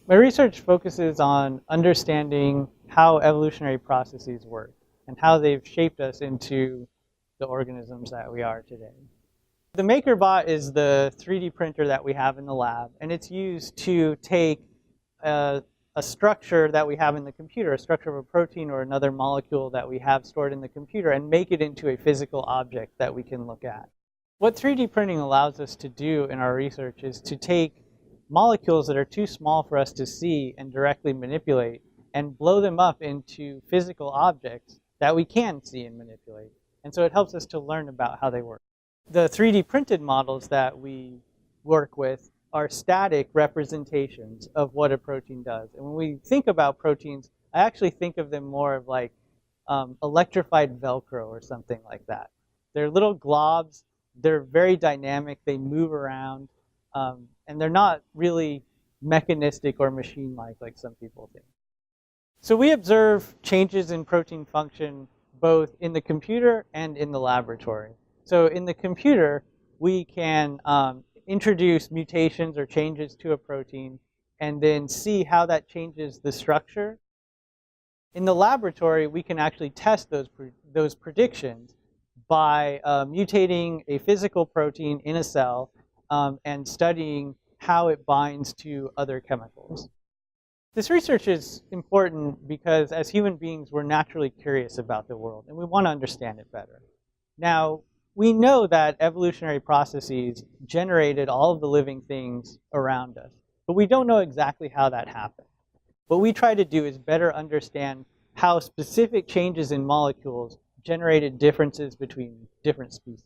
My research focuses on understanding how evolutionary processes work and how they've shaped us into the organisms that we are today. The MakerBot is the 3D printer that we have in the lab, and it's used to take a structure that we have in the computer, a structure of a protein or another molecule that we have stored in the computer, and make it into a physical object that we can look at. What 3D printing allows us to do in our research is to take molecules that are too small for us to see and directly manipulate and blow them up into physical objects that we can see and manipulate. And so it helps us to learn about how they work. The 3D printed models that we work with are static representations of what a protein does. And when we think about proteins, I actually think of them more of like electrified Velcro or something like that. They're little globs. They're very dynamic. They move around. And they're not really mechanistic or machine-like like some people think. So we observe changes in protein function both in the computer and in the laboratory. So in the computer, we can introduce mutations or changes to a protein and then see how that changes the structure. In the laboratory, we can actually test those predictions by mutating a physical protein in a cell and studying how it binds to other chemicals. This research is important because as human beings, we're naturally curious about the world and we want to understand it better. Now, we know that evolutionary processes generated all of the living things around us, but we don't know exactly how that happened. What we try to do is better understand how specific changes in molecules generated differences between different species.